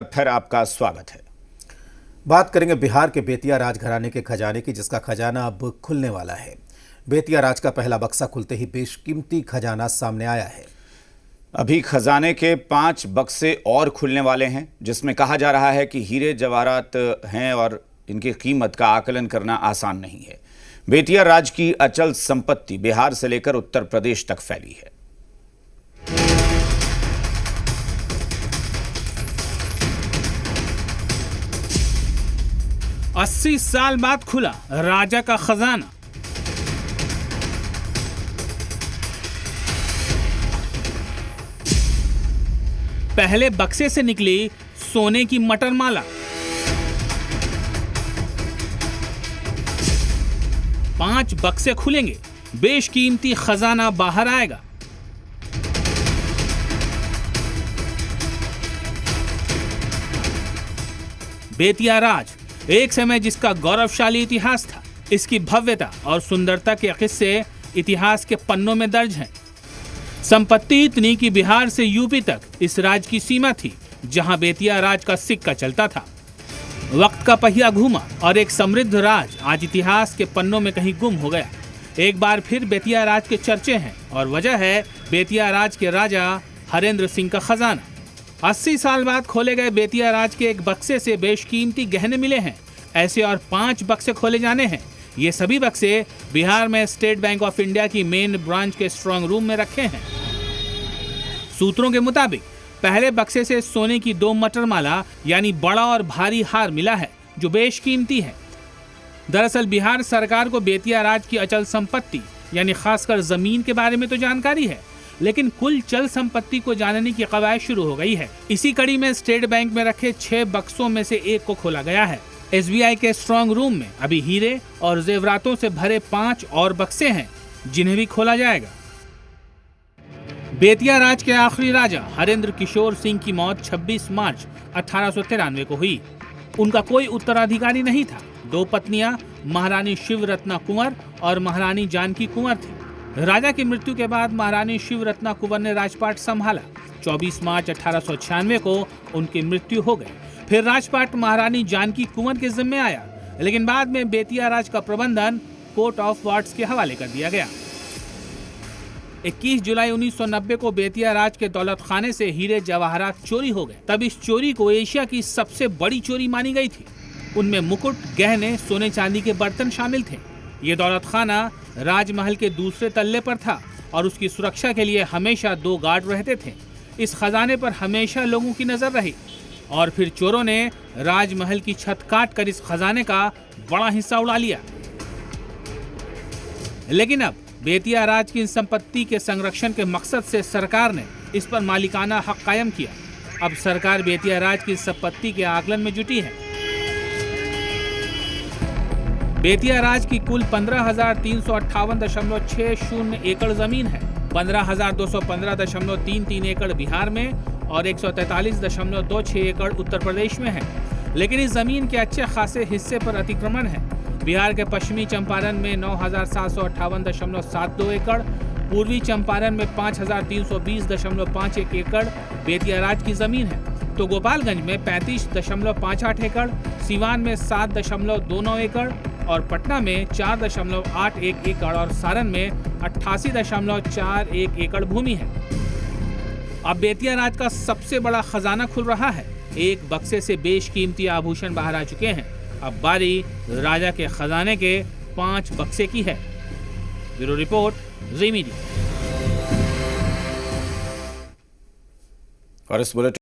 फिर आपका स्वागत है। बात करेंगे बिहार के बेतिया राजघराने के खजाने की, जिसका खजाना अब खुलने वाला है। बेतिया राज का पहला बक्सा खुलते ही बेशकीमती खजाना सामने आया है। अभी खजाने के 5 बक्से और खुलने वाले हैं, जिसमें कहा जा रहा है कि हीरे जवाहरात हैं और इनकी कीमत का आकलन करना आसान नहीं है। बेतिया राज की अचल संपत्ति बिहार से लेकर उत्तर प्रदेश तक फैली है। अस्सी साल बाद खुला राजा का खजाना। पहले बक्से से निकली सोने की मटर माला। 5 बक्से खुलेंगे, बेशकीमती खजाना बाहर आएगा। बेतिया राज एक समय जिसका गौरवशाली इतिहास था, इसकी भव्यता और सुंदरता के किस्से इतिहास के पन्नों में दर्ज हैं। संपत्ति इतनी कि बिहार से यूपी तक इस राज की सीमा थी, जहां बेतिया राज का सिक्का चलता था। वक्त का पहिया घूमा और एक समृद्ध राज आज इतिहास के पन्नों में कहीं गुम हो गया। एक बार फिर बेतिया राज के चर्चे हैं और वजह है बेतिया राज के राजा हरेंद्र सिंह का खजाना। 80 साल बाद खोले गए बेतिया राज के एक बक्से से बेशकीमती गहने मिले हैं। ऐसे और 5 बक्से खोले जाने हैं। ये सभी बक्से बिहार में स्टेट बैंक ऑफ इंडिया की मेन ब्रांच के स्ट्रांग रूम में रखे हैं। सूत्रों के मुताबिक पहले बक्से से सोने की 2 मटर माला यानी बड़ा और भारी हार मिला है, जो बेशकीमती है। दरअसल बिहार सरकार को बेतिया राज की अचल संपत्ति यानी खासकर जमीन के बारे में तो जानकारी है, लेकिन कुल चल संपत्ति को जानने की कवायद शुरू हो गई है। इसी कड़ी में स्टेट बैंक में रखे 6 बक्सों में से एक को खोला गया है। SBI के स्ट्रांग रूम में अभी हीरे और जेवरातों से भरे 5 और बक्से हैं, जिन्हें भी खोला जाएगा। बेतिया राज के आखिरी राजा हरेंद्र किशोर सिंह की मौत 26 मार्च 1893 को हुई। उनका कोई उत्तराधिकारी नहीं था। 2 पत्नियां महारानी शिवरत्ना कुंवर और महारानी जानकी कुंवर थी। राजा की मृत्यु के बाद महारानी शिवरत्ना कुंवर ने राजपाट संभाला। 24 मार्च 1896 को उनकी मृत्यु हो गई। फिर राजपाट महारानी जानकी कुंवर के जिम्मे आया, लेकिन बाद में बेतिया राज का प्रबंधन कोर्ट ऑफ वार्ड्स के हवाले कर दिया गया। 21 जुलाई 1990 को बेतिया राज के दौलत खाने से हीरे जवाहरात चोरी हो गए। तब इस चोरी को एशिया की सबसे बड़ी चोरी मानी गई थी। उनमें मुकुट, गहने, सोने चांदी के बर्तन शामिल थे। ये दौलत खाना राजमहल के दूसरे तल्ले पर था और उसकी सुरक्षा के लिए हमेशा 2 गार्ड रहते थे। इस खजाने पर हमेशा लोगों की नजर रही और फिर चोरों ने राजमहल की छत काट कर इस खजाने का बड़ा हिस्सा उड़ा लिया। लेकिन अब बेतिया राज की संपत्ति के संरक्षण के मकसद से सरकार ने इस पर मालिकाना हक कायम किया। अब सरकार बेतिया राज की संपत्ति के आकलन में जुटी है। बेतिया राज की कुल 15,358.60 एकड़ जमीन है। 15,215.33 एकड़ बिहार में और 143.26 एकड़ उत्तर प्रदेश में है। लेकिन इस जमीन के अच्छे खासे हिस्से पर अतिक्रमण है। बिहार के पश्चिमी चंपारण में 9,758.72 एकड़, पूर्वी चंपारण में 5,320.51 एकड़ बेतिया राज की जमीन है, तो गोपालगंज में 35.58 एकड़, सीवान में 7.29 एकड़ और पटना में 4.81 एकड़ और सारण में 88.41 एकड़ भूमि है। अब बेतिया राज का सबसे बड़ा खजाना खुल रहा है। एक बक्से से बेशकीमती आभूषण बाहर आ चुके हैं। अब बारी राजा के खजाने के 5 बक्से की है। ब्यूरो रिपोर्ट, जी मीडिया। और इस बुलेटिन